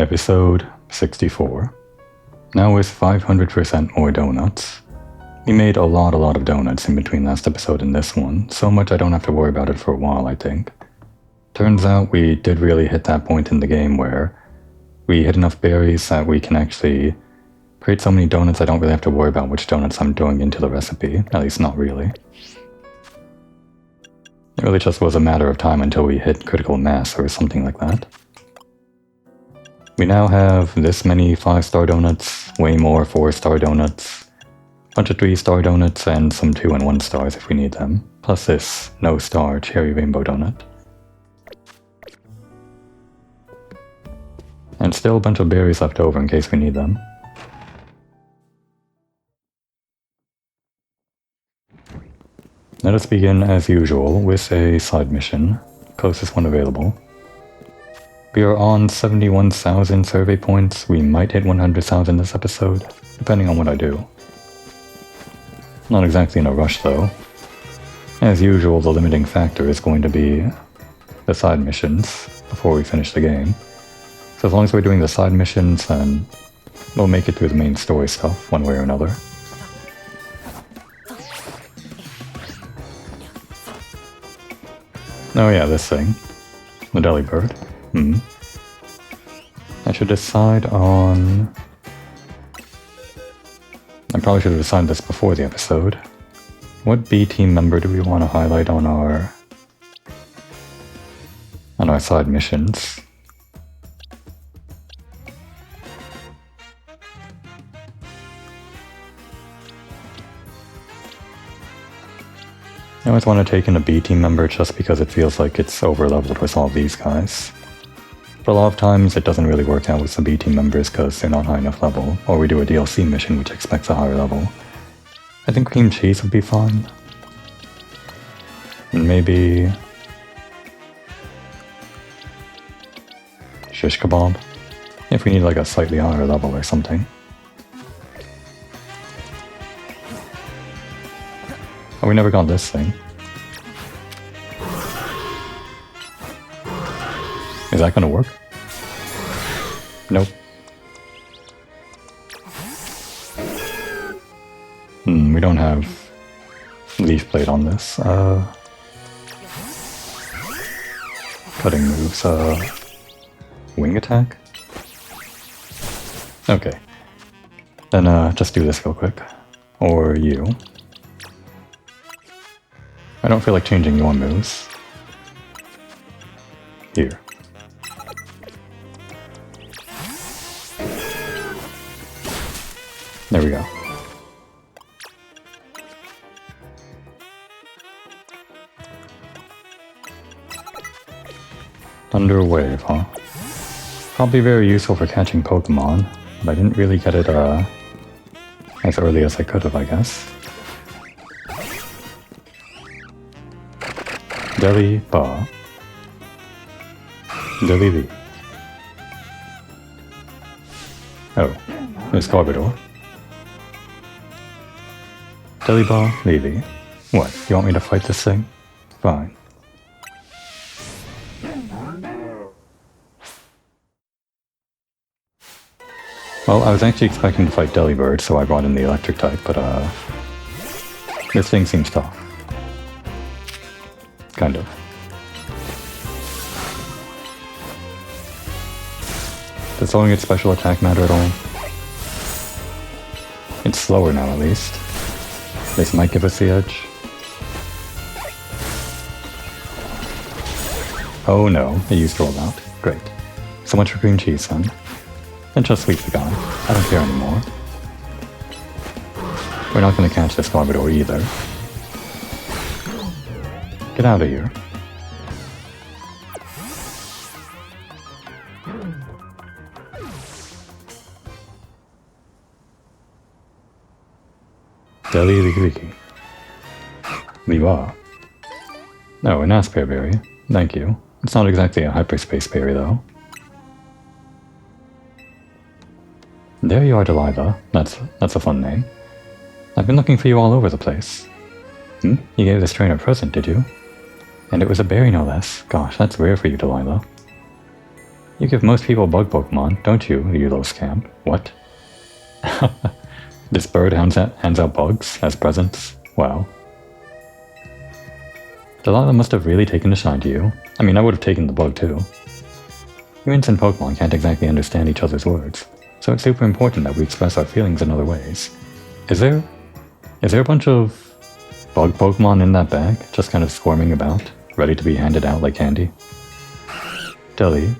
Episode 64. Now with 500% more donuts. We made a lot of donuts in between last episode and this one, so much I don't have to worry about it for a while, I think. Turns out we did really hit that point in the game where we hit enough berries that we can actually create so many donuts I don't really have to worry about which donuts I'm throwing into the recipe, at least not really. It really just was a matter of time until we hit critical mass or something like that. We now have this many 5-star donuts, way more 4-star donuts, a bunch of 3-star donuts, and some 2 and 1 stars if we need them, plus this no-star cherry rainbow donut. And still a bunch of berries left over in case we need them. Let us begin as usual with a side mission, closest one available. We are on 71,000 survey points. We might hit 100,000 this episode, depending on what I do. Not exactly in a rush though. As usual, the limiting factor is going to be the side missions before we finish the game. So as long as we're doing the side missions, then we'll make it through the main story stuff, one way or another. Oh yeah, this thing. The deli bird. I should decide on... I probably should have decided this before the episode. What B team member do we want to highlight on our side missions? I always want to take in a B team member just because it feels like it's over-leveled with all these guys. But a lot of times it doesn't really work out with the B team members because they're not high enough level, or we do a DLC mission which expects a higher level. I think cream cheese would be fun. And maybe... shish kebab, if we need like a slightly higher level or something. Oh, we never got this thing. Is that gonna work? Nope. We don't have leaf blade on this. Cutting moves. Wing attack? Okay. Then just do this real quick. Or you. I don't feel like changing your moves. Here. There we go. Thunder Wave, huh? Probably very useful for catching Pokémon, but I didn't really get it as early as I could have, I guess. Deli Ba. Deli Li. Oh, there's Corridor. Deli Ba, Lily. What, you want me to fight this thing? Fine. Well, I was actually expecting to fight Delibird, so I brought in the electric type, but this thing seems tough. Kind of. Does throwing its special attack matter at all? It's slower now, at least. This might give us the edge. Oh no, it used roll out. Great. So much for cream cheese, then. And just sweep the guy. I don't care anymore. We're not gonna catch this Garbodor either. Get out of here. Deli Liki. Liwa. Oh, an Aspear berry. Thank you. It's not exactly a hyperspace berry, though. There you are, Delilah. That's a fun name. I've been looking for you all over the place. You gave this trainer a present, did you? And it was a berry, no less. Gosh, that's rare for you, Delilah. You give most people bug Pokemon, don't you, you little scamp? What? This bird hands out bugs as presents? Wow. Delilah must have really taken a shine to you. I mean, I would have taken the bug too. Humans and Pokemon can't exactly understand each other's words, so it's super important that we express our feelings in other ways. Is there a bunch of bug Pokemon in that bag, just kind of squirming about, ready to be handed out like candy? Deli.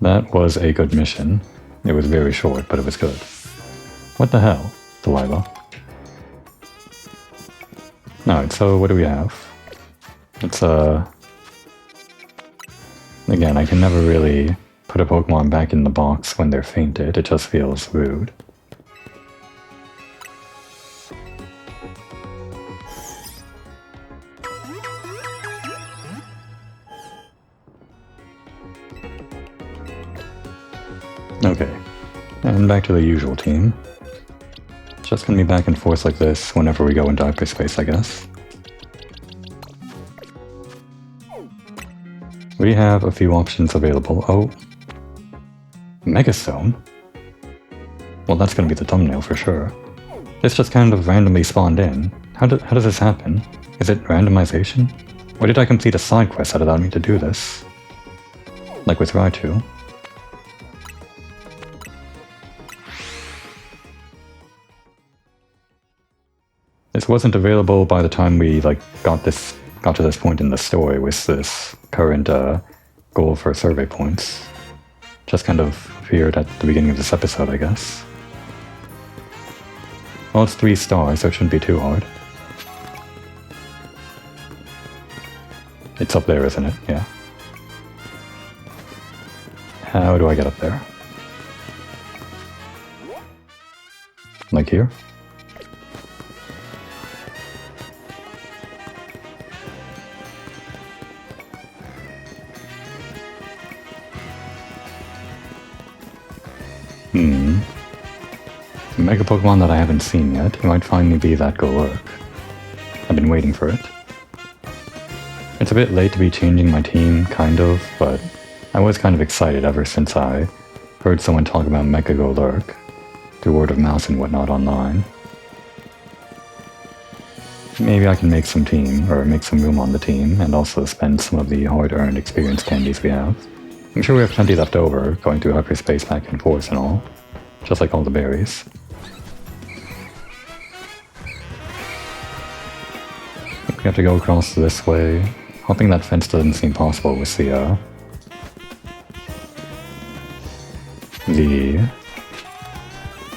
That was a good mission. It was very short, but it was good. What the hell, Delilah? Alright, so what do we have? It's again, I can never really put a Pokemon back in the box when they're fainted, it just feels rude. Okay, and back to the usual team. Just gonna be back and forth like this whenever we go into hyperspace, I guess. We have a few options available. Oh, Megastone? Well, that's gonna be the thumbnail for sure. This just kind of randomly spawned in. How does this happen? Is it randomization? Or did I complete a side quest that allowed me to do this? Like with Raichu. This wasn't available by the time we got to this point in the story with this current goal for survey points. Just kind of appeared at the beginning of this episode, I guess. Well, it's 3 stars, so it shouldn't be too hard. It's up there, isn't it? Yeah. How do I get up there? Like here? A Mega Pokemon that I haven't seen yet. It might finally be that Golurk. I've been waiting for it. It's a bit late to be changing my team, kind of, but I was kind of excited ever since I heard someone talk about Mega Golurk through word of mouth and whatnot online. Maybe I can make some team, or make some room on the team, and also spend some of the hard-earned experience candies we have. I'm sure we have plenty left over, going through hyperspace back and forth and all. Just like all the berries. We have to go across this way. Hoping that fence doesn't seem possible with the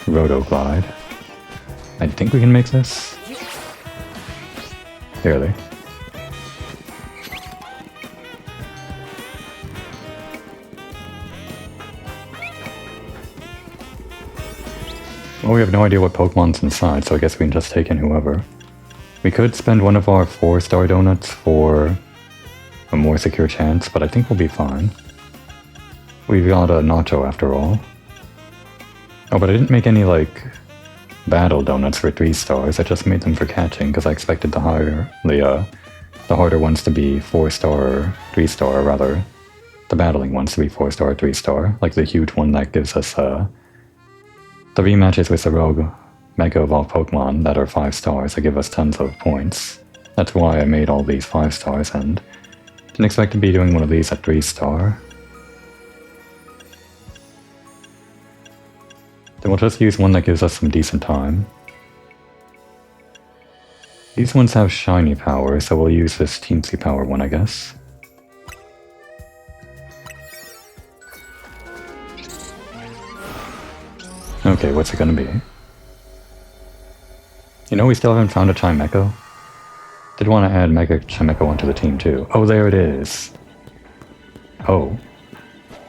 Rotoglide. I think we can make this. Barely. Well, we have no idea what Pokemon's inside, so I guess we can just take in whoever. We could spend one of our 4-star donuts for a more secure chance, but I think we'll be fine. We've got a Nacho after all. Oh, but I didn't make any, battle donuts for 3 stars, I just made them for catching, because I expected the harder ones to be 4-star or 3-star, or rather, the battling ones to be 4-star or 3-star, like the huge one that gives us, the rematches with the Rogue Mega Evolved Pokemon that are 5 stars that give us tons of points. That's why I made all these 5 stars and didn't expect to be doing one of these at 3-star. Then we'll just use one that gives us some decent time. These ones have shiny power, so we'll use this teensy power one, I guess. Okay, what's it gonna be? You know, we still haven't found a Chimecho. Did want to add Mega Chimecho onto the team too. Oh, there it is. Oh.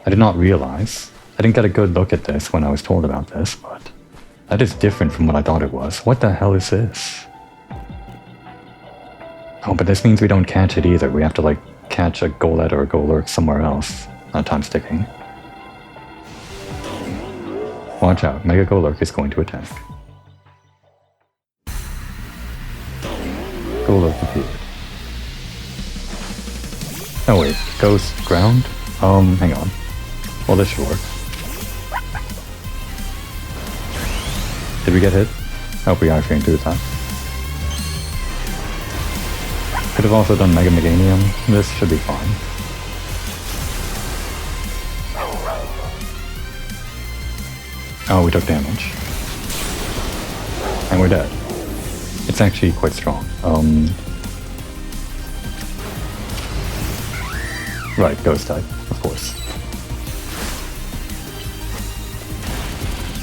I did not realize. I didn't get a good look at this when I was told about this, but that is different from what I thought it was. What the hell is this? Oh, but this means we don't catch it either. We have to, catch a Golett or a Golurk somewhere else. Time's ticking. Watch out, Mega Golurk is going to attack. Golurk appeared. Oh wait, ghost ground? Hang on. Well, this should work. Did we get hit? Oh, we are free through that. Could have also done Mega Meganium. This should be fine. Oh, we took damage. And we're dead. It's actually quite strong. Right, ghost type, of course.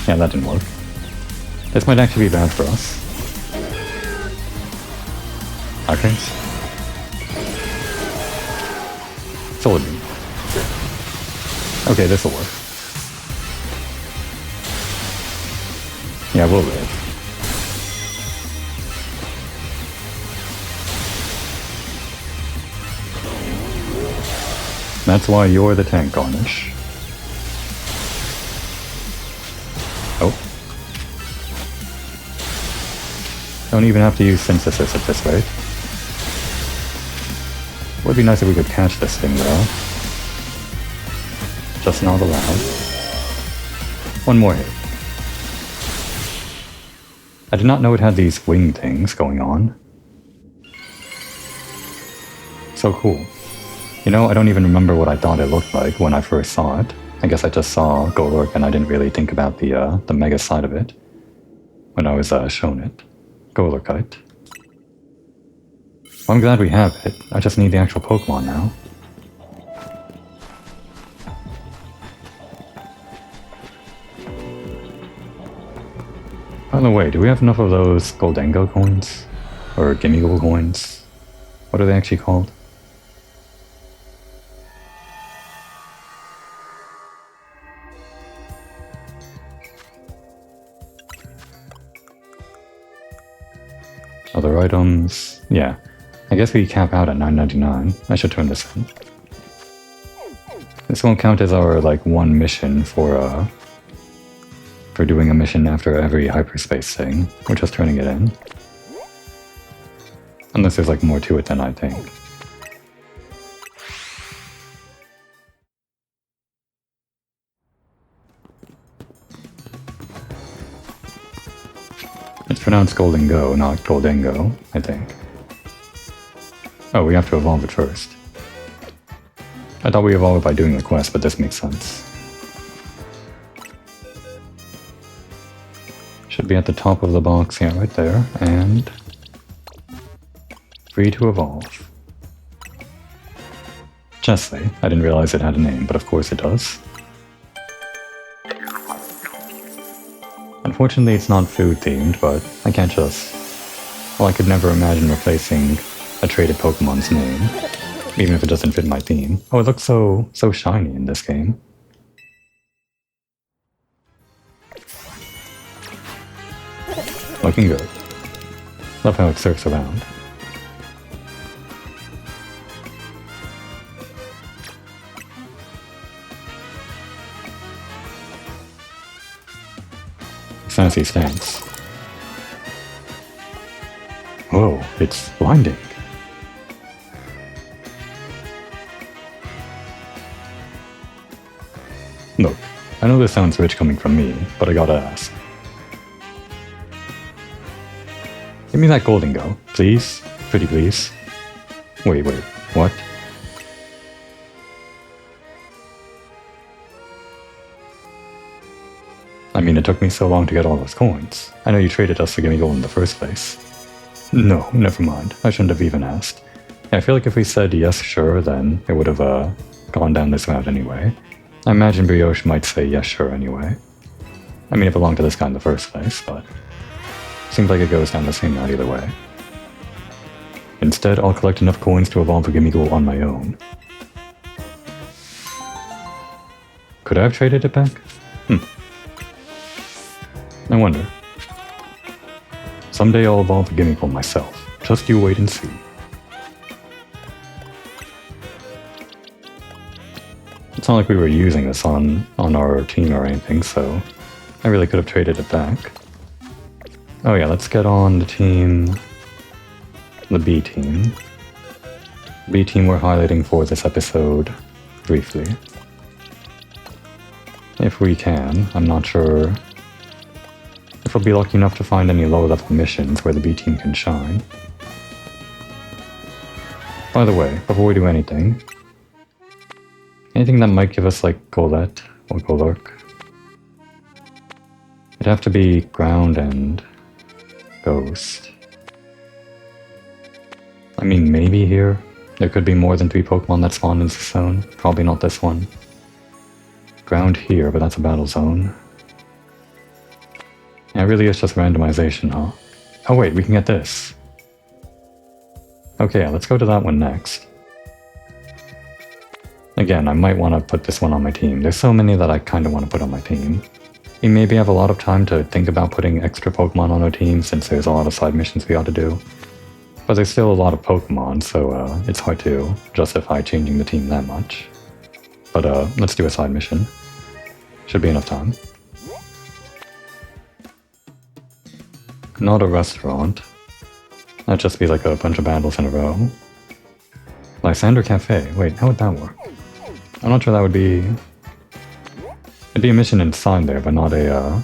Yeah, that didn't work. This might actually be bad for us. Arcanes? Solar Beam. Okay, this'll work. Yeah, we'll live. That's why you're the tank, Garnish. Oh. Don't even have to use synthesis at this rate. Would be nice if we could catch this thing though. Just not allowed. One more hit. I did not know it had these wing things going on. So cool. You know, I don't even remember what I thought it looked like when I first saw it. I guess I just saw Golurk and I didn't really think about the mega side of it when I was shown it. Golurkite. Well, I'm glad we have it. I just need the actual Pokemon now. By the way, do we have enough of those Goldengo coins? Or Gimmighoul coins? What are they actually called? Other items... yeah. I guess we cap out at $9.99. I should turn this in. This won't count as our, like, one mission for doing a mission after every hyperspace thing. We're just turning it in. Unless there's, like, more to it than I think. It's pronounced Goldengo, not Goldengo, I think. Oh, we have to evolve it first. I thought we evolved it by doing the quest, but this makes sense. Should be at the top of the box, yeah, right there, and... free to evolve. Chesley. I didn't realize it had a name, but of course it does. Unfortunately, it's not food-themed, but I can't just... well, I could never imagine replacing a traded Pokemon's name, even if it doesn't fit my theme. Oh, it looks so shiny in this game. Looking good. Love how it surfs around. Fancy stance. Whoa, it's blinding. Look, I know this sounds rich coming from me, but I gotta ask. Give me that Goldengo, please? Pretty please. Wait, what? I mean, it took me so long to get all those coins. I know you traded us for Gimmighoul in the first place. No, never mind. I shouldn't have even asked. I feel like if we said yes, sure, then it would have gone down this route anyway. I imagine Brioche might say yes, sure anyway. I mean, it belonged to this guy in the first place, but... seems like it goes down the same route either way. Instead, I'll collect enough coins to evolve a Gimmighoul on my own. Could I have traded it back? I wonder. Someday I'll evolve a Gimmighoul myself. Just you wait and see. It's not like we were using this on our team or anything, so I really could have traded it back. Oh yeah, let's get on the team... the B team. B team we're highlighting for this episode briefly. If we can. I'm not sure if we'll be lucky enough to find any low-level missions where the B team can shine. By the way, before we do anything that might give us like Golett or Golurk, it'd have to be Ground and Ghost. I mean, maybe here. There could be more than 3 Pokemon that spawn in this zone. Probably not this one. Ground here, but that's a battle zone. Yeah, it really is just randomization, huh? Oh wait, we can get this. Okay, let's go to that one next. Again, I might want to put this one on my team. There's so many that I kind of want to put on my team. We maybe have a lot of time to think about putting extra Pokemon on our team since there's a lot of side missions we ought to do. But there's still a lot of Pokemon, so it's hard to justify changing the team that much. But let's do a side mission. Should be enough time. Not a restaurant. That'd just be like a bunch of battles in a row. Lysander Cafe. Wait, how would that work? I'm not sure that would be... It'd be a mission inside there, but not a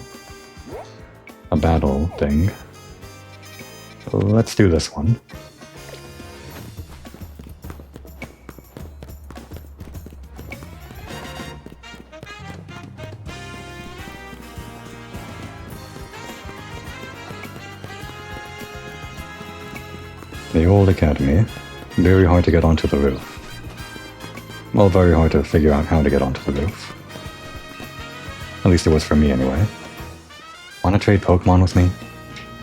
battle thing. So let's do this one. The old academy. Very hard to get onto the roof. Well, very hard to figure out how to get onto the roof. At least it was for me anyway. Wanna trade Pokemon with me?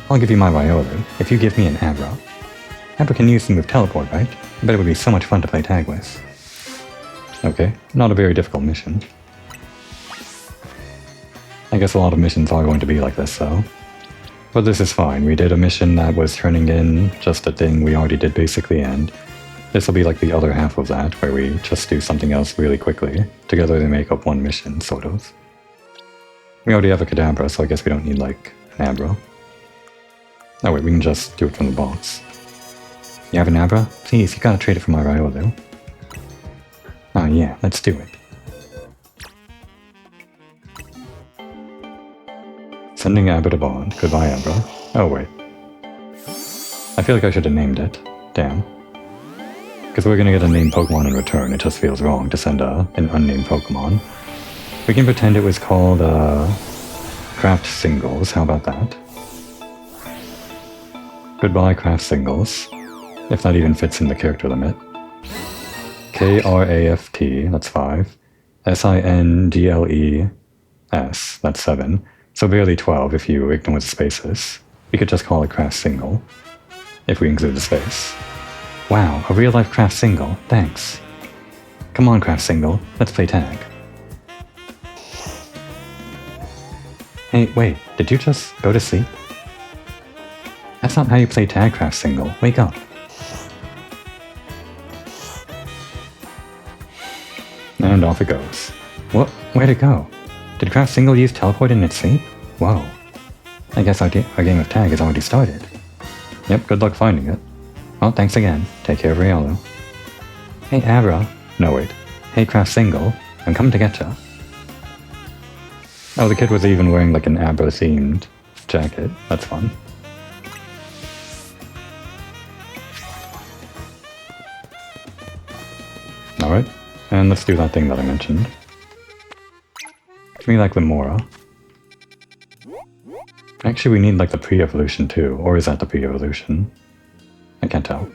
I'll give you my Riolu, if you give me an Abra. Abra can use the move Teleport, right? I bet it would be so much fun to play tag with. Okay, not a very difficult mission. I guess a lot of missions are going to be like this, though. But this is fine. We did a mission that was turning in just a thing we already did basically, and this will be like the other half of that, where we just do something else really quickly. Together they make up one mission, sort of. We already have a Kadabra, so I guess we don't need, like, an Abra. Oh wait, we can just do it from the box. You have an Abra? Please, you gotta trade it for my Riolu. Oh yeah, let's do it. Sending Abra to Bond. Goodbye, Abra. Oh wait. I feel like I should have named it. Damn. Because we're gonna get a named Pokemon in return, it just feels wrong to send an unnamed Pokemon. We can pretend it was called, Craft Singles, how about that? Goodbye, Craft Singles. If that even fits in the character limit. Kraft, that's 5. Singles, that's 7. So barely 12 if you ignore the spaces. We could just call it Craft Single, if we include the space. Wow, a real-life Craft Single, thanks. Come on, Craft Single, let's play tag. Hey, wait, did you just go to sleep? That's not how you play tag, Craft Single. Wake up. And off it goes. What? Where'd it go? Did Craft Single use teleport in its sleep? Whoa. I guess our game of tag has already started. Yep, good luck finding it. Well, thanks again. Take care of Riolu. Hey, Abra. No, wait. Hey, Craft Single. I'm coming to get ya. Oh, the kid was even wearing like an Abra-themed jacket. That's fun. Alright, and let's do that thing that I mentioned. Give me like the Mora. Actually, we need like the pre-evolution too, or is that the pre-evolution? I can't tell.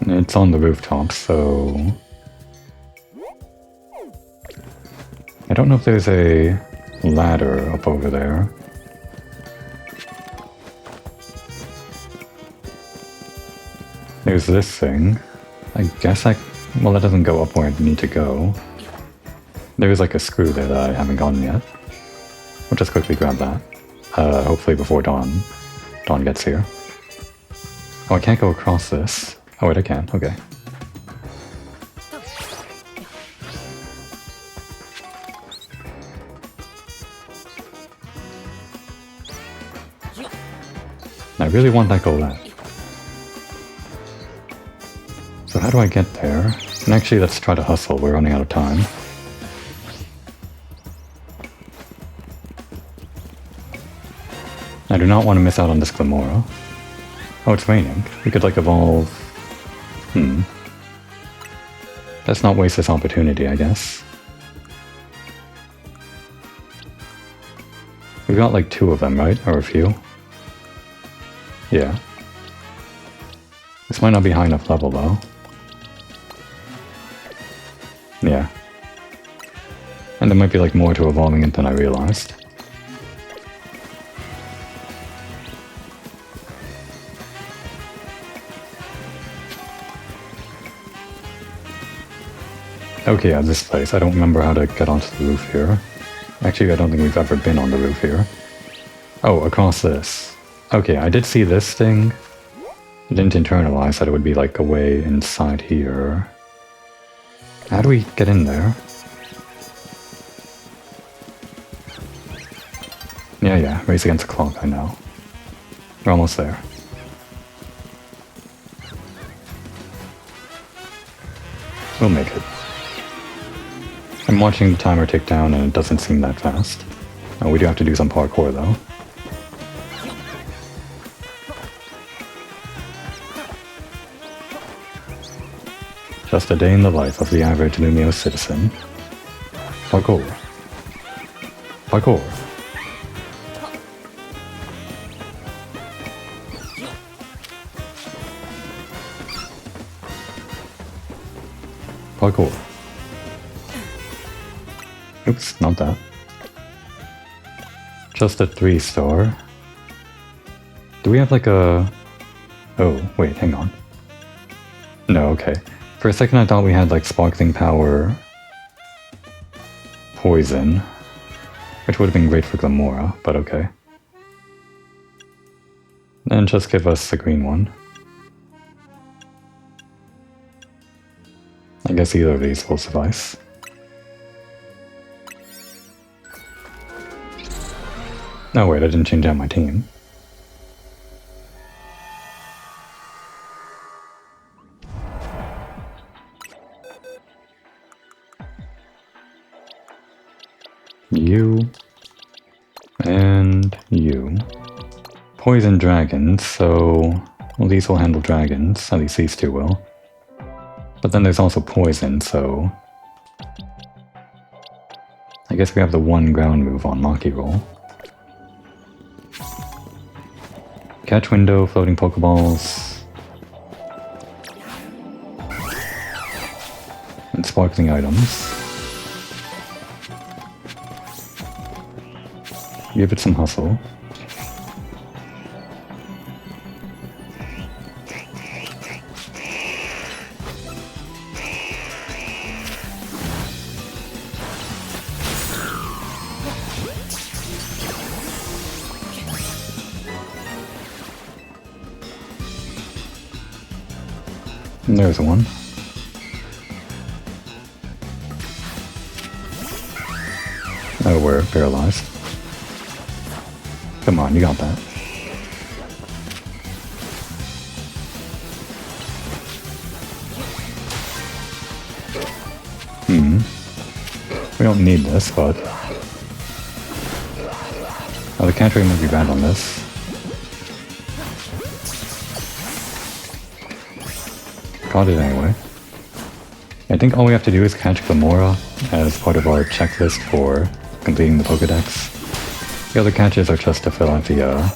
It's on the rooftop, so... I don't know if there's a ladder up over there. There's this thing. I guess well, that doesn't go up where I need to go. There's like a screw there that I haven't gotten yet. We'll just quickly grab that. Hopefully before Dawn gets here. Oh, I can't go across this. Oh wait, I can. Okay. I really want that Golem. So how do I get there? And actually, let's try to hustle. We're running out of time. I do not want to miss out on this Glamora. Oh, it's raining. We could, like, evolve... Let's not waste this opportunity, I guess. We've got, like, 2 of them, right? Or a few? Yeah. This might not be high enough level, though. Yeah. And there might be, like, more to evolving it than I realized. Okay, yeah, this place. I don't remember how to get onto the roof here. Actually, I don't think we've ever been on the roof here. Oh, across this. Okay, I did see this thing. I didn't internalize that it would be like a way inside here. How do we get in there? Yeah, race against the clock, I know. We're almost there. We'll make it. I'm watching the timer tick down and it doesn't seem that fast. Oh, we do have to do some parkour though. Just a day in the life of the average Lumio citizen. Parkour. Parkour. Parkour. Oops, not that. Just a 3-star. Do we have like a... Oh, wait, hang on. No, okay. For a second I thought we had like Sparkling Power... Poison. Which would have been great for Glamora, but okay. And just give us the green one. I guess either of these will suffice. Oh wait, I didn't change out my team. You. And you. Poison dragons, so... Well, these will handle dragons, at least these 2 will. But then there's also poison, so... I guess we have the 1 ground move on Maki Roll. Catch window, floating Pokeballs. And sparkling items. Give it some hustle. And there's one. Oh, we're paralyzed. Come on, you got that. We don't need this, but... Oh, the catch rate might be bad on this. Got it anyway. I think all we have to do is catch Glamora as part of our checklist for completing the Pokédex. The other catches are just to fill out the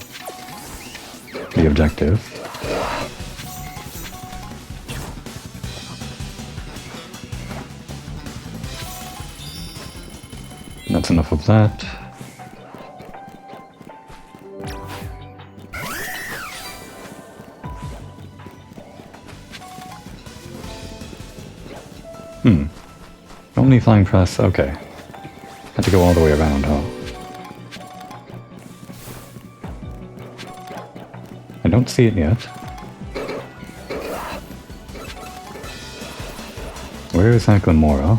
objective. That's enough of that. Only flying press, okay. Had to go all the way around, huh? I don't see it yet. Where is that Glamora?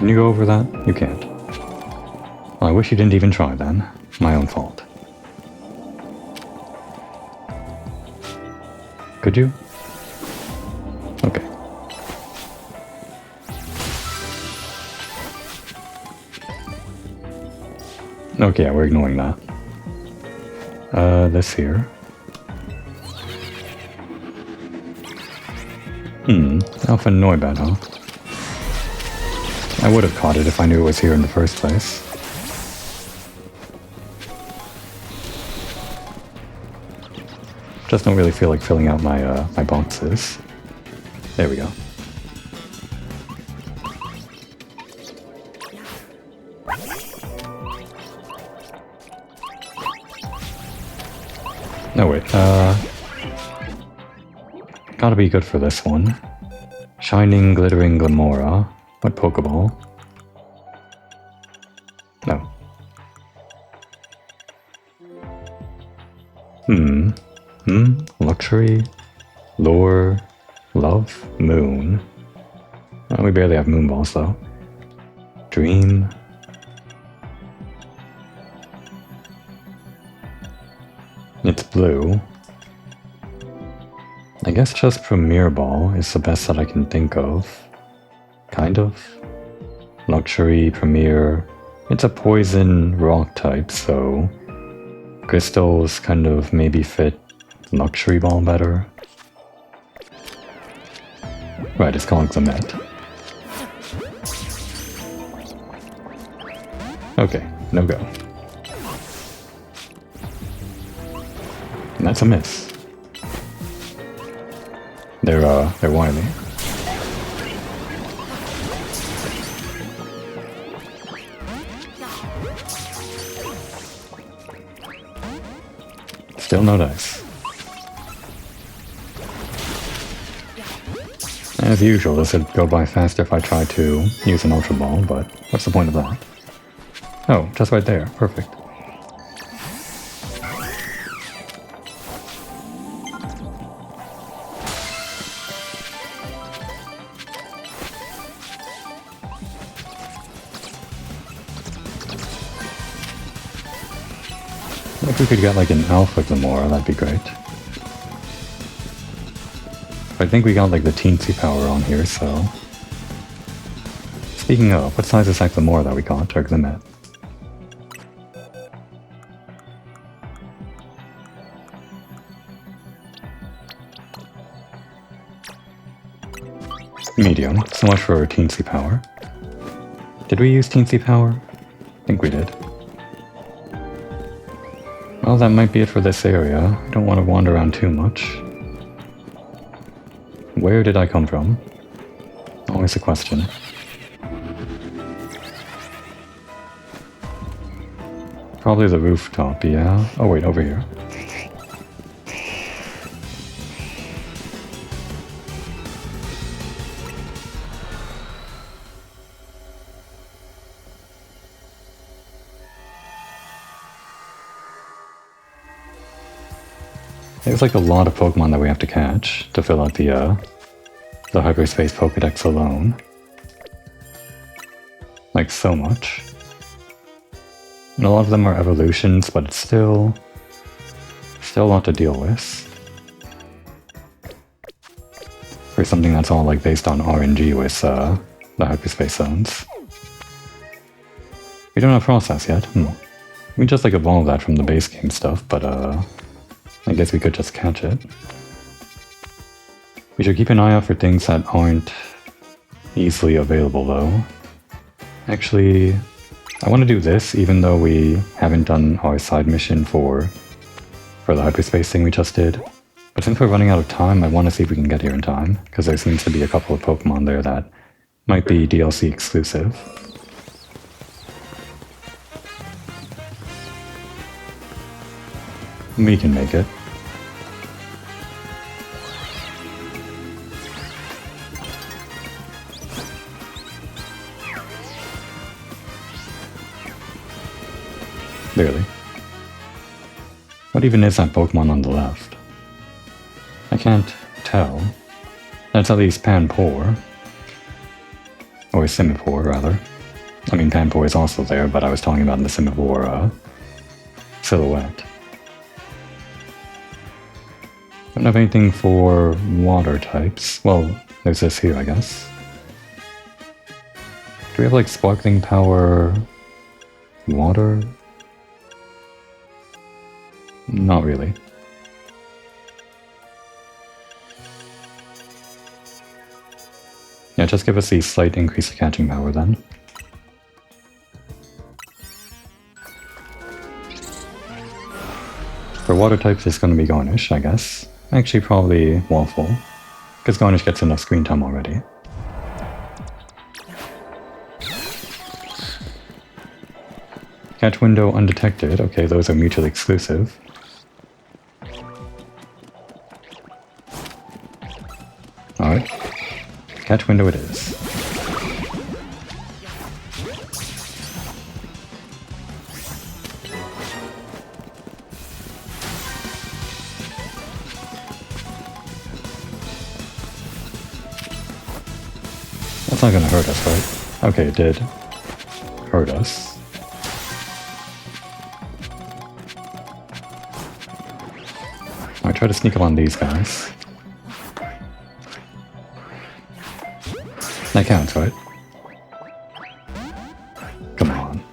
Can you go over that? You can't. Well, I wish you didn't even try then. My own fault. Could you? Okay. Okay, yeah, we're ignoring that. This here. Alpha Noibat, huh? I would have caught it if I knew it was here in the first place. Just don't really feel like filling out my, my boxes. There we go. No, wait, gotta be good for this one. Shining, glittering Glamora. What Pokeball? No. Luxury? Lure? Love? Moon? Oh, we barely have Moonballs, though. Dream? It's blue. I guess just Premier Ball is the best that I can think of. Kind of. Luxury, Premier. It's a poison rock type, so crystals kind of maybe fit Luxury Ball better. Right, it's called Clement. Okay, no go. And that's a miss. They're wily. Still no dice. As usual, this would go by faster if I tried to use an Ultra Ball, but what's the point of that? Oh, just right there. Perfect. If we could get like an Alpha Glamora, that'd be great. I think we got like the teensy power on here, so... Speaking of, what size is that Glamora that we got, or Glimmet? Medium, so much for teensy power. Did we use teensy power? I think we did. Well, that might be it for this area. I don't want to wander around too much. Where did I come from? Always a question. Probably the rooftop, yeah. Oh wait, over here. There's like a lot of Pokemon that we have to catch to fill out the Hyperspace Pokédex alone. Like so much. And a lot of them are evolutions, but it's still a lot to deal with. For something that's all like based on RNG with the Hyperspace zones. We don't have Process yet. We can just like evolve that from the base game stuff, but I guess we could just catch it. We should keep an eye out for things that aren't easily available though. Actually, I want to do this even though we haven't done our side mission for the hyperspace thing we just did. But since we're running out of time, I want to see if we can get here in time, because there seems to be a couple of Pokemon there that might be DLC exclusive. We can make it. Really? What even is that Pokemon on the left? I can't tell. That's at least Panpour. Or Simipour, rather. I mean, Panpour is also there, but I was talking about the Simipour silhouette. Don't have anything for water types. Well, there's this here, I guess. Do we have like sparkling power water? Not really. Yeah, just give us the slight increase of catching power then. For water types, it's going to be Garnish, I guess. Actually, probably Waffle, because Garnish gets enough screen time already. Catch window undetected. Okay, those are mutually exclusive. Alright. Catch window it is. That's not gonna hurt us, right? Okay, it did hurt us. Alright, try to sneak up on these guys. That counts, right? Come on.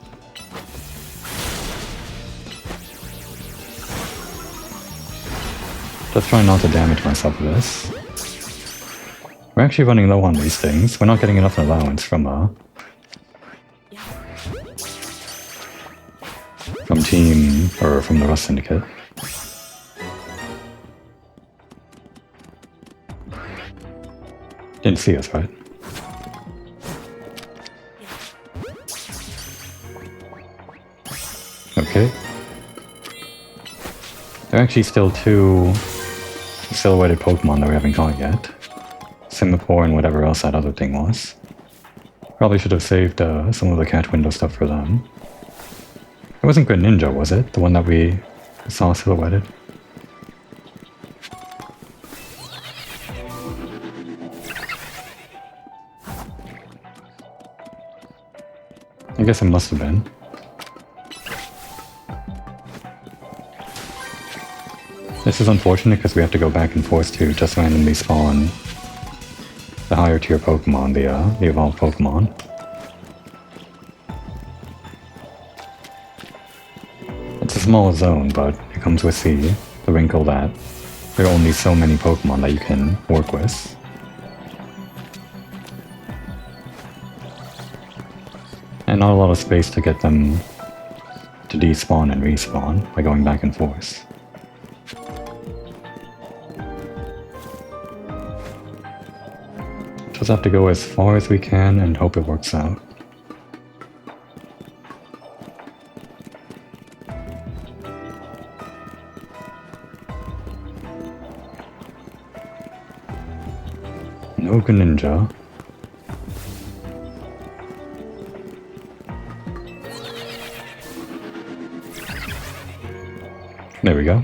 Just trying not to damage myself with this. We're actually running low on these things. We're not getting enough allowance from team, or from the Rust Syndicate. Didn't see us, right? Okay. There are actually still 2 silhouetted Pokemon that we haven't caught yet. Simipour and whatever else that other thing was. Probably should have saved some of the catch window stuff for them. It wasn't Greninja, was it? The one that we saw silhouetted? I guess it must have been. This is unfortunate because we have to go back and forth to just randomly spawn the higher tier Pokemon, the evolved Pokemon. It's a small zone, but it comes with the wrinkle that there are only so many Pokemon that you can work with. And not a lot of space to get them to despawn and respawn by going back and forth. Just have to go as far as we can and hope it works out. No Greninja. There we go.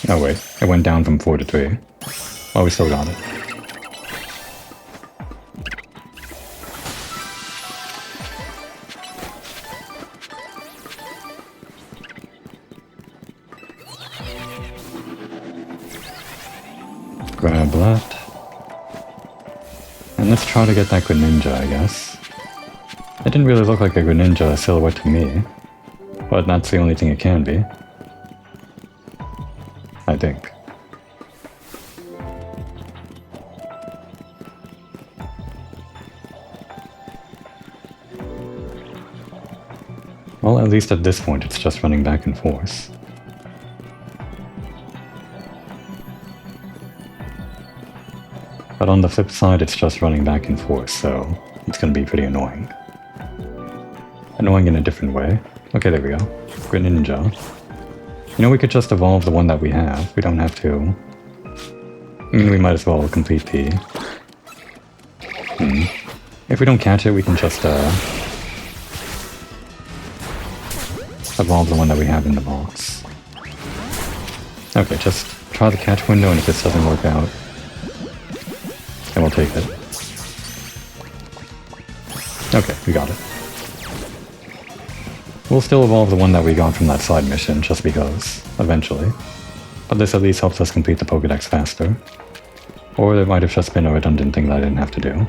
Oh wait, it went down from 4 to 3. Oh, we still got it. Grab that. And let's try to get that Greninja, I guess. It didn't really look like a Greninja silhouette to me, but that's the only thing it can be. I think. Well, at least at this point it's just running back and forth. But on the flip side, it's just running back and forth, so it's gonna be pretty annoying. Annoying in a different way. Okay, there we go. Greninja. You know, we could just evolve the one that we have. We don't have to. I mean, we might as well complete the... If we don't catch it, we can just evolve the one that we have in the box. Okay, just try try the catch window, and if this doesn't work out, then we'll take it. Okay, we got it. We'll still evolve the one that we got from that side mission, just because, eventually. But this at least helps us complete the Pokédex faster. Or it might have just been a redundant thing that I didn't have to do.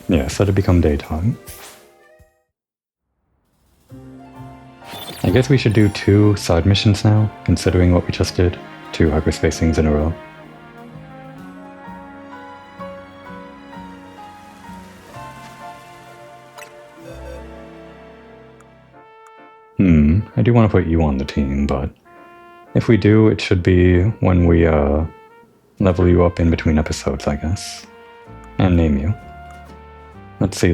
Yes, let it become daytime. I guess we should do 2 side missions now, considering what we just did. 2 hyperspace things in a row. I do want to put you on the team, but if we do, it should be when we level you up in between episodes, I guess. And name you. Let's see.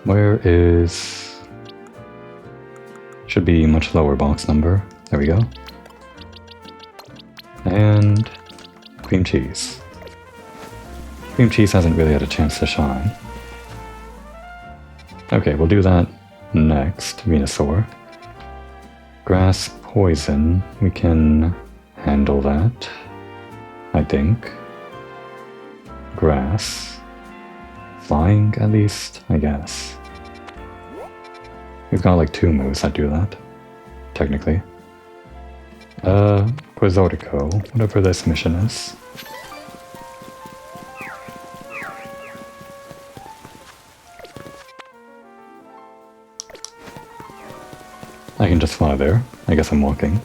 Where is... Should be much lower box number. There we go. And... cream cheese. Cream cheese hasn't really had a chance to shine. Okay, we'll do that next, Venusaur. Grass poison, we can handle that, I think. Grass. Flying, at least, I guess. We've got like 2 moves that do that, technically. Quasartico, whatever this mission is. I can just fly there. I guess I'm walking.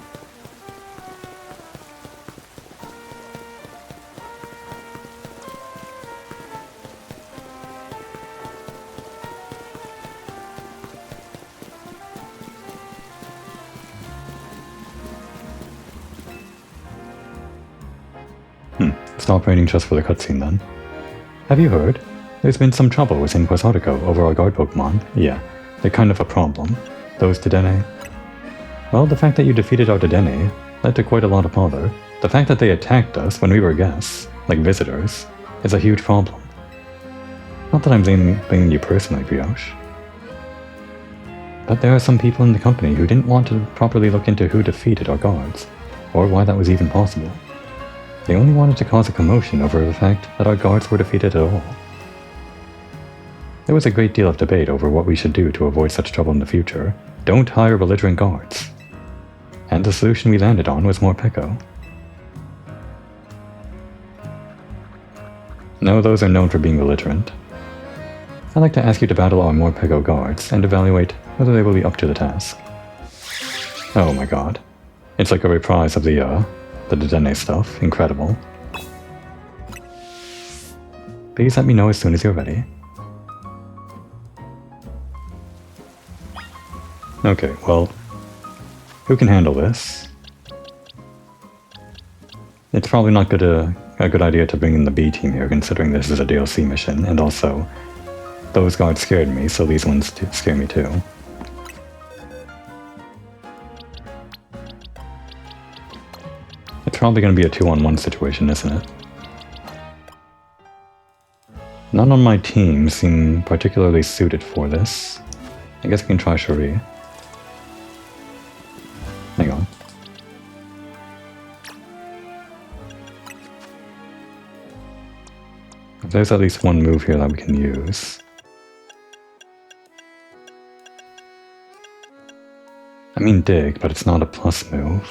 Stop raining just for the cutscene then. Have you heard? There's been some trouble within Quasartico over our guard Pokemon. Yeah, they're kind of a problem. Those Dedenne. Well, the fact that you defeated our Dedenne led to quite a lot of bother. The fact that they attacked us when we were guests, like visitors, is a huge problem. Not that I'm blaming you personally, Brioche. But there are some people in the company who didn't want to properly look into who defeated our guards, or why that was even possible. They only wanted to cause a commotion over the fact that our guards were defeated at all. There was a great deal of debate over what we should do to avoid such trouble in the future. Don't hire belligerent guards. And the solution we landed on was more Peko. No, those are known for being belligerent. I'd like to ask you to battle our Morpeko guards and evaluate whether they will be up to the task. Oh my god. It's like a reprise of the Dedenne stuff. Incredible. Please let me know as soon as you're ready. Okay, well, who can handle this? It's probably not a good idea to bring in the B team here, considering this is a DLC mission, and also, those guards scared me, so these ones scare me too. It's probably going to be a 2-on-1 situation, isn't it? None on my team seem particularly suited for this. I guess we can try Cherie. Hang on. There's at least one move here that we can use. I mean dig, but it's not a plus move.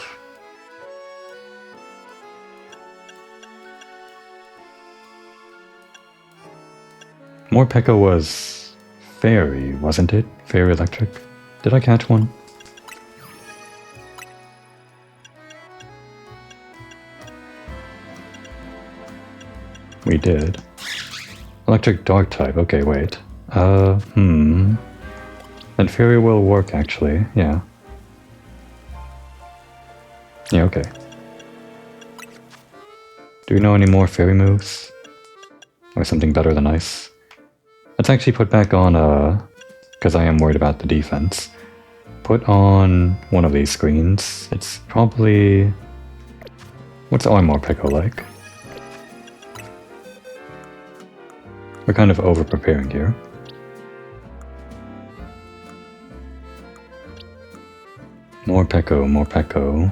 Morpeko was fairy, wasn't it? Fairy electric? Did I catch one? We did. Electric dark type, okay, wait. Then fairy will work actually, yeah. Yeah, okay. Do we know any more fairy moves? Or something better than ice? Let's actually put back on, because I am worried about the defense. put on one of these screens. It's probably... What's Armor Peko like? We're kind of over-preparing here. More Peko, more Peko.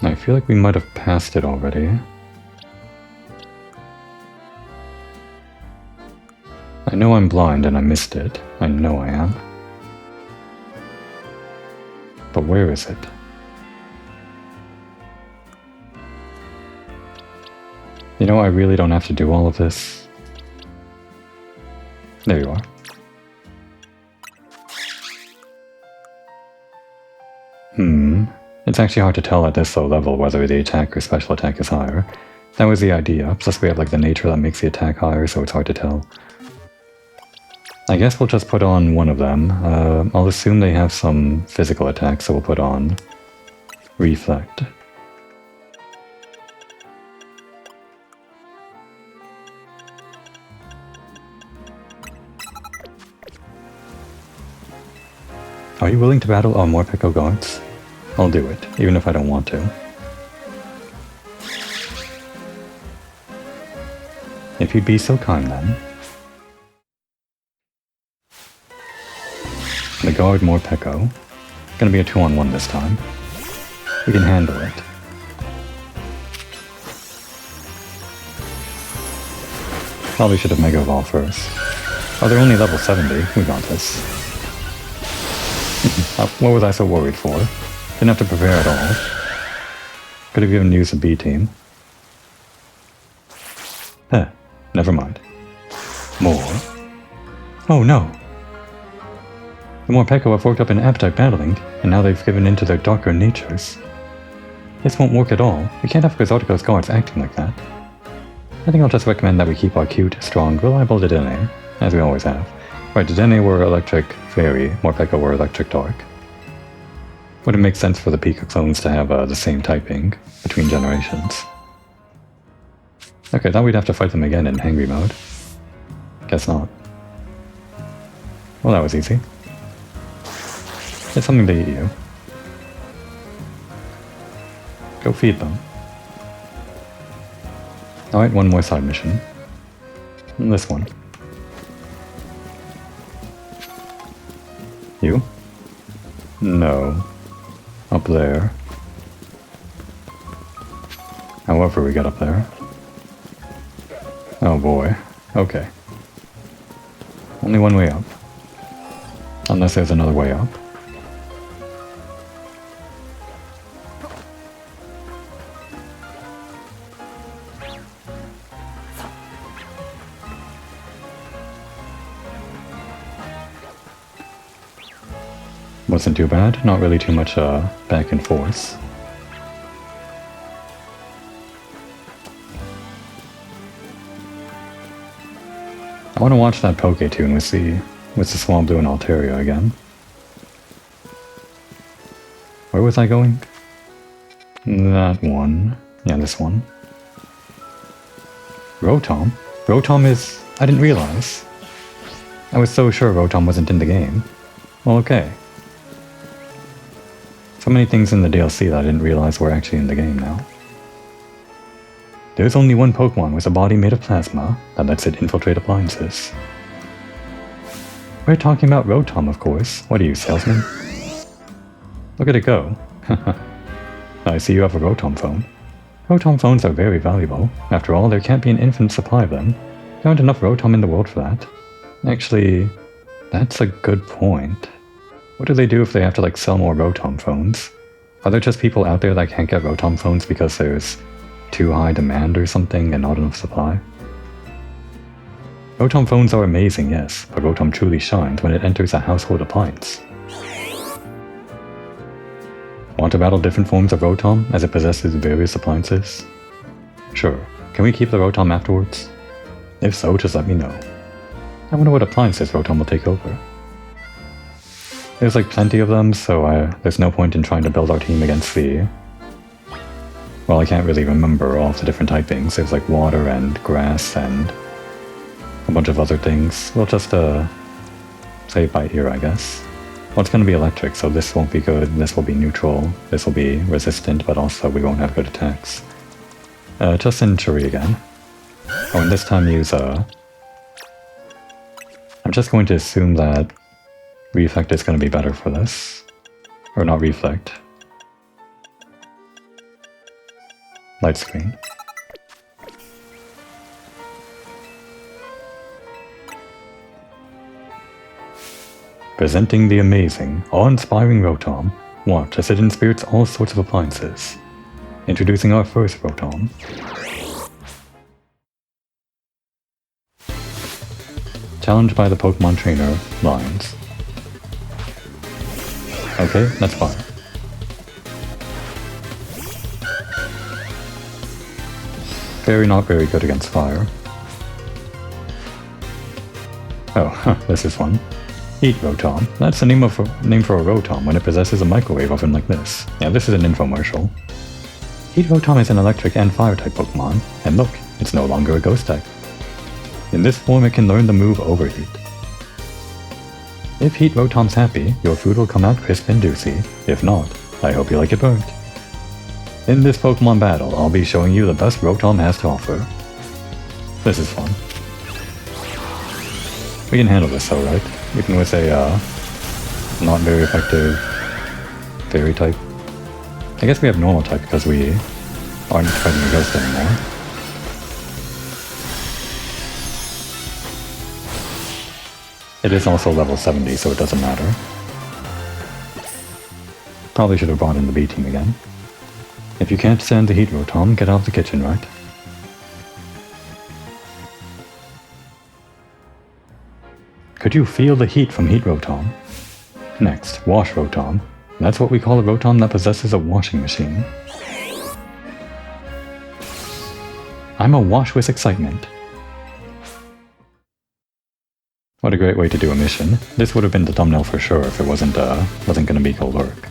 I feel like we might have passed it already. I know I'm blind and I missed it. I know I am. But where is it? You know, I really don't have to do all of this. There you are. It's actually hard to tell at this low level whether the attack or special attack is higher. That was the idea, plus we have like the nature that makes the attack higher, so it's hard to tell. I guess we'll just put on one of them. I'll assume they have some physical attack, so we'll put on Reflect. Are you willing to battle our more Peko guards? I'll do it, even if I don't want to. If you'd be so kind then. The guard more Peko. Gonna be a 2-on-1 this time. We can handle it. Probably should have Mega Evolved first. Oh, they're only level 70. We got this. What was I so worried for? Didn't have to prepare at all. Could have even used a B team. Never mind. More. Oh no! The more Peko have worked up an appetite battling, and now they've given in to their darker natures. This won't work at all. We can't have Quixotico's guards acting like that. I think I'll just recommend that we keep our cute, strong, reliable Dedenne, as we always have. Right, Dedenne were electric fairy, more Peko were electric dark. Wouldn't make sense for the Pika clones to have the same typing between generations. Okay, thought we'd have to fight them again in hangry mode. Guess not. Well, that was easy. It's something to eat you. Go feed them. Alright, one more side mission. And this one. You? No. Up there. However we get up there. Oh boy. Okay. Only one way up. Unless there's another way up. Wasn't too bad, not really too much back and forth. I want to watch that Poke-tune with the Swamblue and Altaria again. Where was I going? That one. Yeah, this one. Rotom? Rotom is... I didn't realize. I was so sure Rotom wasn't in the game. Well, okay. So many things in the DLC that I didn't realize were actually in the game now. There's only one Pokemon with a body made of plasma that lets it infiltrate appliances. We're talking about Rotom, of course. What are you, salesman? Look at it go. I see you have a Rotom phone. Rotom phones are very valuable. After all, there can't be an infinite supply of them. There aren't enough Rotom in the world for that. Actually, that's a good point. What do they do if they have to, like, sell more Rotom phones? Are there just people out there that can't get Rotom phones because there's too high demand or something and not enough supply? Rotom phones are amazing, yes, but Rotom truly shines when it enters a household appliance. Want to battle different forms of Rotom as it possesses various appliances? Sure. Can we keep the Rotom afterwards? If so, just let me know. I wonder what appliances Rotom will take over. There's like plenty of them, so there's no point in trying to build our team against the... Well, I can't really remember all of the different typings. There's like water and grass and a bunch of other things. We'll just say it by ear, I guess. Well, it's going to be electric, so this won't be good, this will be neutral, this will be resistant, but also we won't have good attacks. Just sundry again. Oh, and this time use I'm just going to assume that reflect is going to be better for this. Or not reflect. Light screen. Presenting the amazing, awe-inspiring Rotom. Watch as it inspires all sorts of appliances. Introducing our first Rotom. Challenged by the Pokemon trainer, Lines. Okay, that's fine. Fairy not very good against fire. Oh, this is fun. Heat Rotom. That's the name for a Rotom when it possesses a microwave oven like this. Yeah, this is an infomercial. Heat Rotom is an electric and fire type Pokemon, and look, it's no longer a ghost type. In this form it can learn the move Overheat. If Heat Rotom's happy, your food will come out crisp and juicy. If not, I hope you like it burnt. In this Pokemon battle, I'll be showing you the best Rotom has to offer. This is fun. We can handle this though, right? Even with a, not very effective Fairy type. I guess we have Normal type because we aren't fighting a Ghost anymore. It is also level 70, so it doesn't matter. Probably should have brought in the B team again. If you can't stand the Heat Rotom, get out of the kitchen, right? Could you feel the heat from Heat Rotom? Next, Wash Rotom. That's what we call a Rotom that possesses a washing machine. I'm awash with excitement. What a great way to do a mission. This would have been the thumbnail for sure if it wasn't gonna be cold work.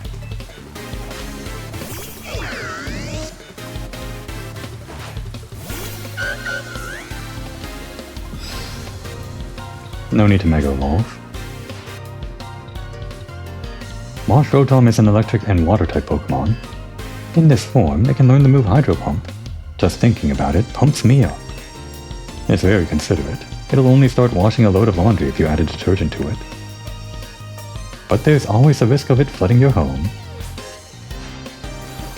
No need to Mega Evolve. Wash Rotom is an electric and water type Pokemon. In this form, it can learn the move Hydro Pump. Just thinking about it pumps me up. It's very considerate. It'll only start washing a load of laundry if you add a detergent to it. But there's always the risk of it flooding your home.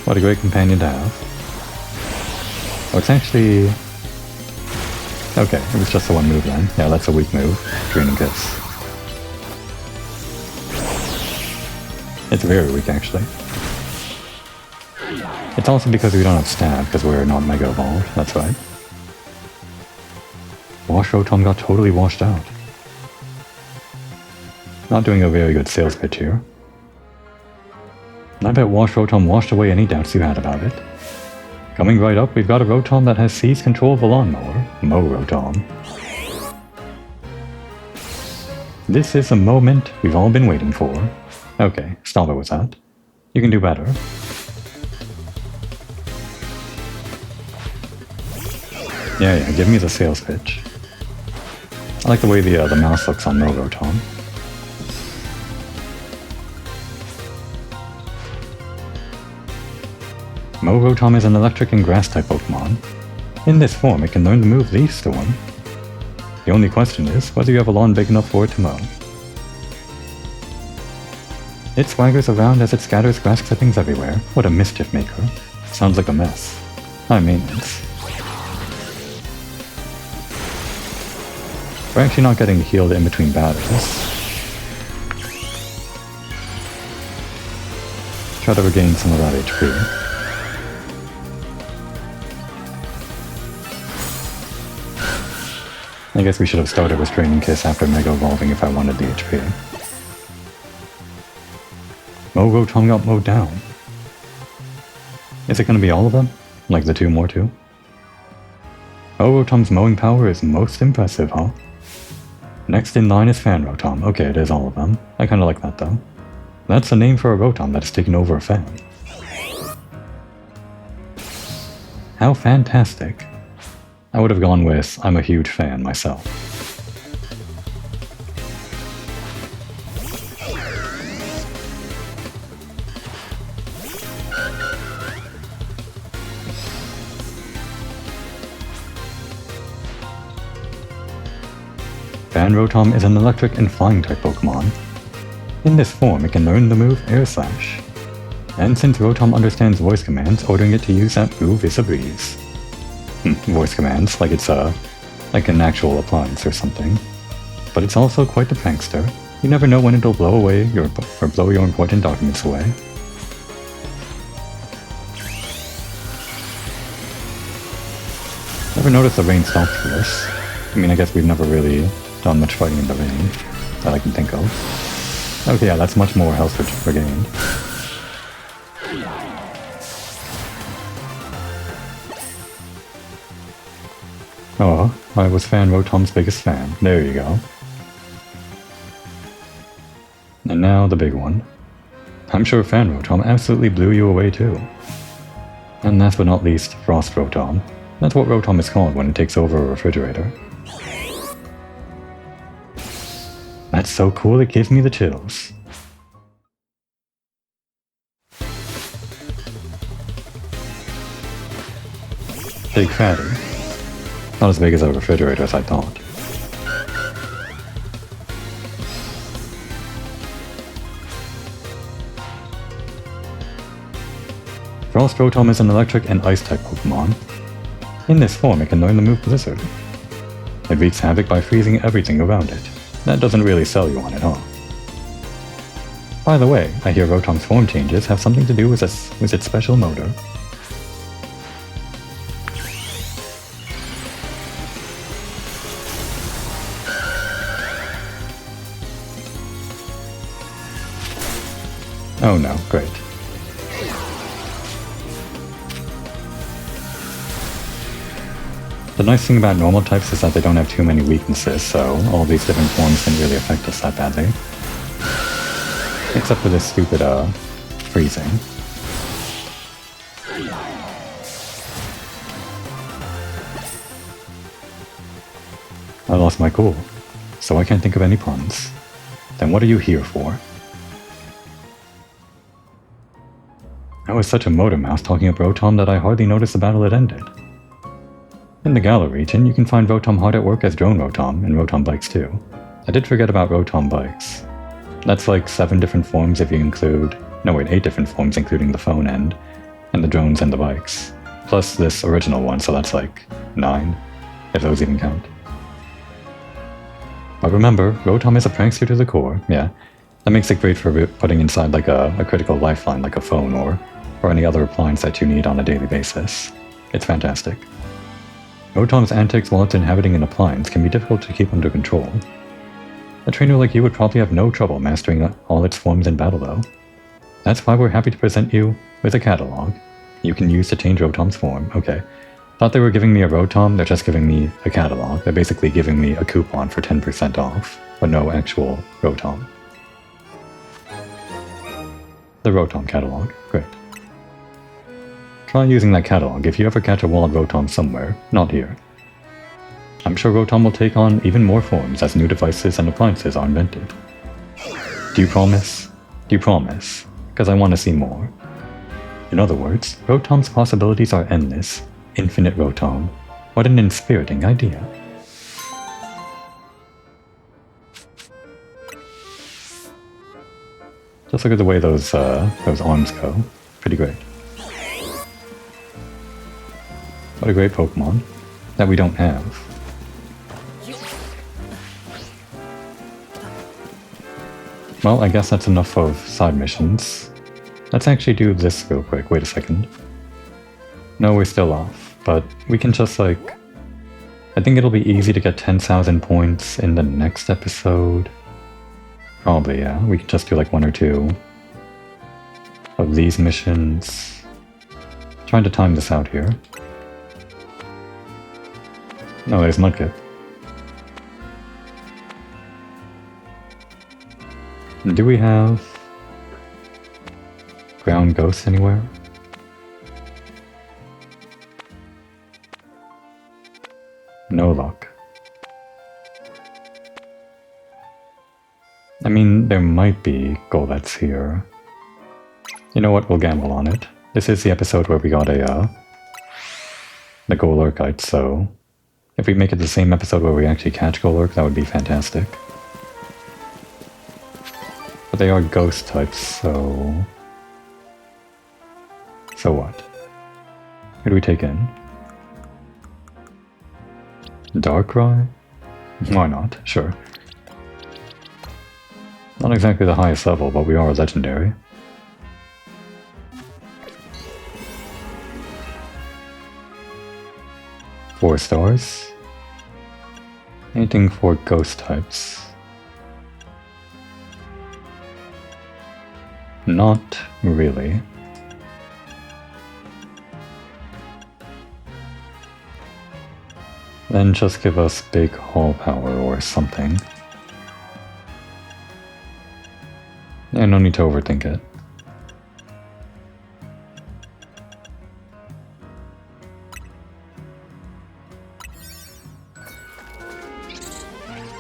What a great companion to have. Oh, it's actually... okay, it was just the one move then. Yeah, that's a weak move. Draining Kiss. It's very weak, actually. It's also because we don't have Stab, because we're not Mega Evolved, that's right. Wash Rotom got totally washed out. Not doing a very good sales pitch here. I bet Wash Rotom washed away any doubts you had about it. Coming right up, we've got a Rotom that has seized control of a lawnmower. Mow Rotom. This is the moment we've all been waiting for. Okay, stop it with that. You can do better. Yeah, give me the sales pitch. I like the way the mouse looks on Mow Rotom. Mow Rotom is an electric and grass type Pokemon. In this form, it can learn the move Leaf Storm. The only question is whether you have a lawn big enough for it to mow. It swaggers around as it scatters grass clippings everywhere. What a mischief maker. Sounds like a mess. High maintenance. We're actually not getting healed in between battles. Try to regain some of that HP. I guess we should have started with Draining Kiss after Mega Evolving if I wanted the HP. Mow Rotom got mowed down. Is it going to be all of them? Like the two more too? Mow Rotom's mowing power is most impressive, huh? Next in line is Fan Rotom. Okay, it is all of them. I kinda like that though. That's the name for a Rotom that has taken over a fan. How fantastic. I would have gone with I'm a huge fan myself. Fan Rotom is an electric and flying type Pokémon. In this form, it can learn the move Air Slash. And since Rotom understands voice commands, ordering it to use that move is a breeze. Voice commands, like it's like an actual appliance or something. But it's also quite the prankster. You never know when it'll blow your important documents away. Never noticed the rain stopped for this. I mean, I guess we've never really done much fighting in the rain that I can think of. Okay, yeah, that's much more health regained. Oh, I was Fan Rotom's biggest fan. There you go. And now the big one. I'm sure Fan Rotom absolutely blew you away too. And last but not least, Frost Rotom. That's what Rotom is called when it takes over a refrigerator. That's so cool, it gives me the chills. Big fatty. Not as big as a refrigerator as I thought. Frost Rotom is an electric and ice type Pokémon. In this form, it can learn the move Blizzard. It wreaks havoc by freezing everything around it. That doesn't really sell you on it, huh? By the way, I hear Rotom's form changes have something to do with its special motor. Oh no, great. The nice thing about normal types is that they don't have too many weaknesses, so all these different forms didn't really affect us that badly. Except for this stupid, freezing. I lost my cool, so I can't think of any puns. Then what are you here for? I was such a motor mouse talking up Rotom that I hardly noticed the battle had ended. In the Galar region, you can find Rotom hard at work as Drone Rotom, and Rotom Bikes too. I did forget about Rotom Bikes. That's like 7 different forms if you include... no wait, 8 different forms including the phone end, and the drones and the bikes. Plus this original one, so that's like 9, if those even count. But remember, Rotom is a prankster to the core, yeah. That makes it great for putting inside like a critical lifeline like a phone or any other appliance that you need on a daily basis. It's fantastic. Rotom's antics while it's inhabiting an appliance can be difficult to keep under control. A trainer like you would probably have no trouble mastering all its forms in battle though. That's why we're happy to present you with a catalog you can use to change Rotom's form. Okay, thought they were giving me a Rotom, they're just giving me a catalog. They're basically giving me a coupon for 10% off, but no actual Rotom. The Rotom catalog, great. Try using that catalog if you ever catch a wild Rotom somewhere, not here. I'm sure Rotom will take on even more forms as new devices and appliances are invented. Do you promise? Do you promise? Because I want to see more. In other words, Rotom's possibilities are endless. Infinite Rotom. What an inspiriting idea. Just look at the way those arms go. Pretty great. What a great Pokemon that we don't have. Well, I guess that's enough of side missions. Let's actually do this real quick. Wait a second. No, we're still off, but we can just like... I think it'll be easy to get 10,000 points in the next episode. Probably, yeah. We can just do like 1 or 2 of these missions. Trying to time this out here. No, there's Mudkip. Do we have ground ghosts anywhere? No luck. I mean, there might be Golets here. You know what, we'll gamble on it. This is the episode where we got the Golurkite, so If we make it the same episode where we actually catch Golurk, that would be fantastic. But they are ghost types, so... So what? Who do we take in? Darkrai? Why not? Sure. Not exactly the highest level, but we are a legendary. Four stars. Anything for ghost types? Not really. Then just give us big hull power or something. Yeah, no need to overthink it.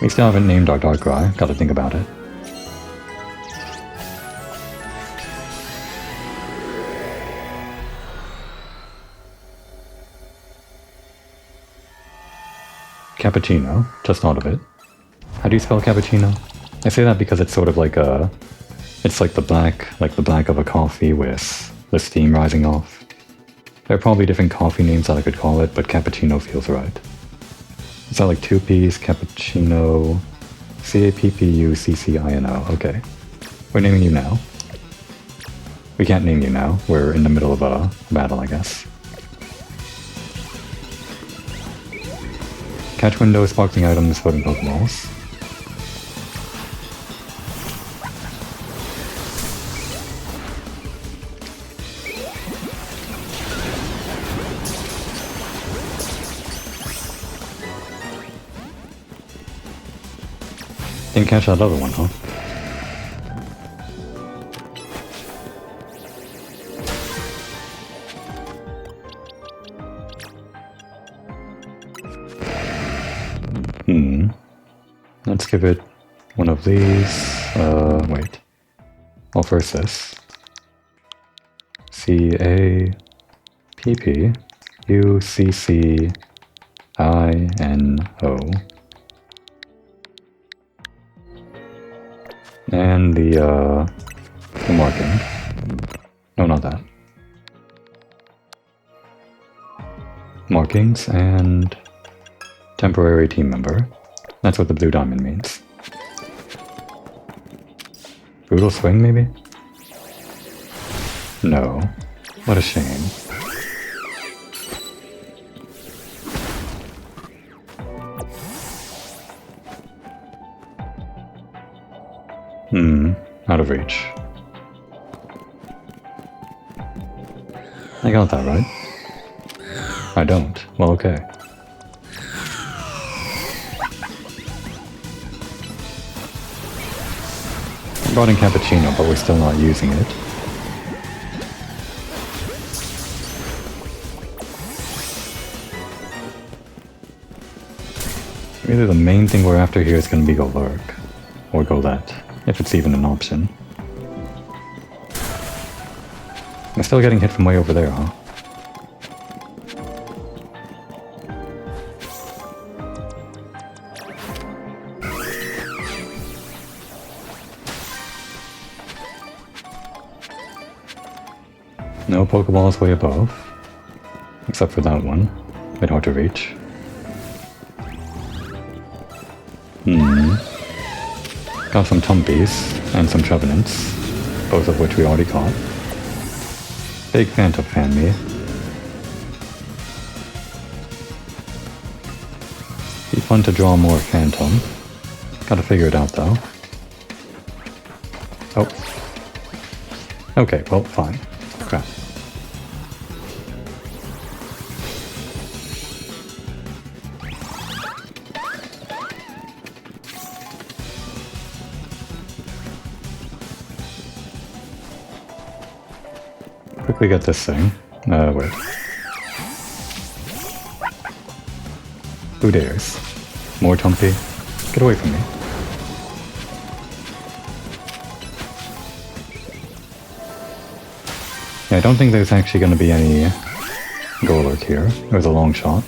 We still haven't named our Darkrai, gotta think about it. Cappuccino, just thought of it. How do you spell cappuccino? I say that because it's sort of like a... It's like the black of a coffee with the steam rising off. There are probably different coffee names that I could call it, but cappuccino feels right. Is that like 2 P's? Cappuccino... C-A-P-P-U-C-C-I-N-O. Okay. We're naming you now. We can't name you now. We're in the middle of a battle, I guess. Catch window, sparkling items, floating Pokeballs. Didn't catch that other one, huh? Let's give it one of these. Wait. Well, first this. C-A-P-P-U-C-C-I-N-O. And the marking. No, not that. Markings and temporary team member. That's what the blue diamond means. Brutal swing, maybe? No. What a shame. Out of reach. I got that right. I don't. Well, okay. I brought in Cappuccino, but we're still not using it. Really, the main thing we're after here is going to be Golurk. Or Golett, if it's even an option. I'm still getting hit from way over there, huh? No Pokeballs way above. Except for that one. Bit hard to reach. Got some Tumpies and some Trevenants, both of which we already caught. Big Phantom fan me. Be fun to draw more Phantom. Gotta figure it out though. Oh. Okay, well, fine. Crap. Quickly get this thing. Wait. Who dares? More Tumpy? Get away from me. Yeah, I don't think there's actually going to be any Golurk here. It was a long shot.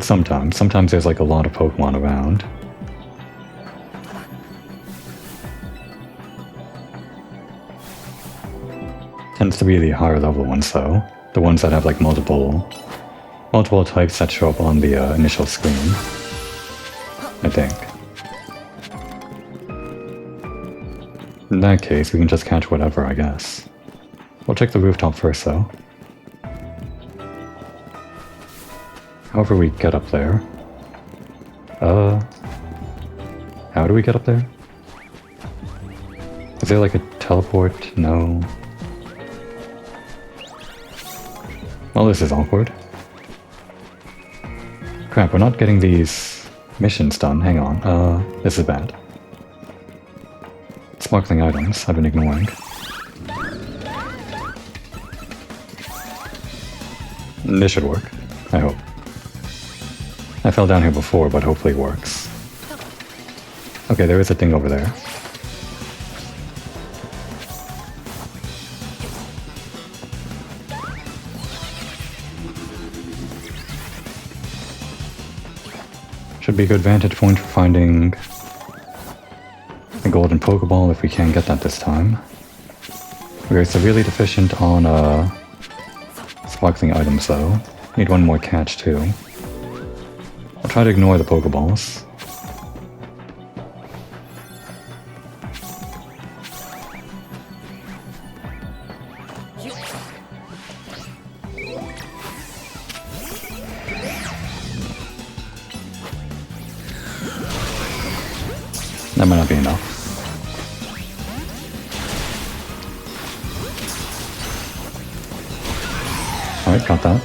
sometimes. Sometimes there's like a lot of Pokemon around. Tends to be the higher level ones though. The ones that have like multiple types that show up on the initial screen. I think. In that case, we can just catch whatever, I guess. We'll check the rooftop first though. However we get up there. How do we get up there? Is there like a teleport? No. Well, this is awkward. Crap, we're not getting these missions done. Hang on. This is bad. Sparkling items I've been ignoring. This should work. I hope. I fell down here before, but hopefully it works. Okay, there is a thing over there. Should be a good vantage point for finding the golden Pokeball if we can get that this time. We are severely deficient on sparkling items though. Need one more catch too. I'll try to ignore the Pokeballs. That might not be enough. Alright, got that.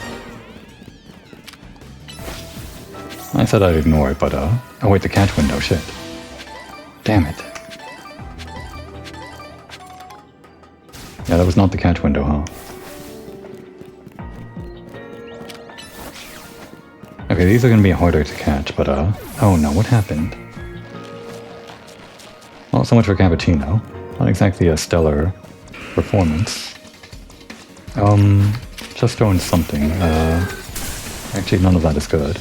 I said I'd ignore it, but oh wait, the catch window, shit. Damn it. Yeah, that was not the catch window, huh? Okay, these are gonna be harder to catch, but oh no, what happened? Well, so much for Cappuccino. Not exactly a stellar performance. Just throwing something. Actually, none of that is good.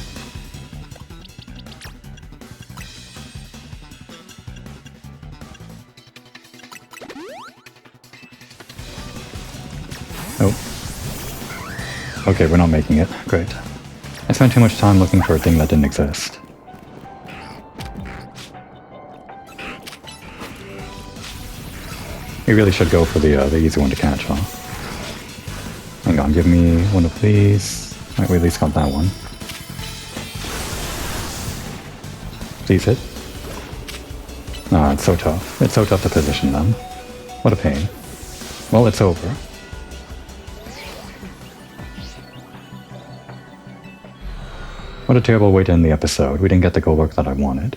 Oh. Okay, we're not making it. Great. I spent too much time looking for a thing that didn't exist. We really should go for the easy one to catch, huh? Hang on, give me one of these. Alright, we at least got that one. Please hit. Ah, it's so tough. It's so tough to position them. What a pain. Well, it's over. What a terrible way to end the episode. We didn't get the goal work that I wanted.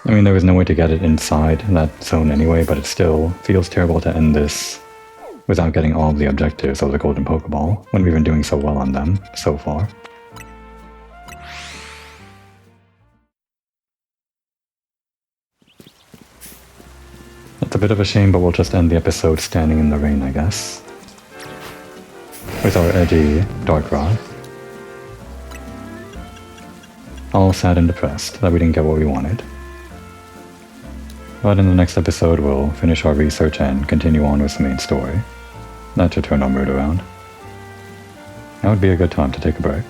I mean, there was no way to get it inside that zone anyway, but it still feels terrible to end this without getting all of the objectives of the Golden Pokeball, when we've been doing so well on them so far. It's a bit of a shame, but we'll just end the episode standing in the rain, I guess. With our edgy Dark Rod. All sad and depressed that we didn't get what we wanted. But in the next episode, we'll finish our research and continue on with the main story. That should turn our mood around. That would be a good time to take a break.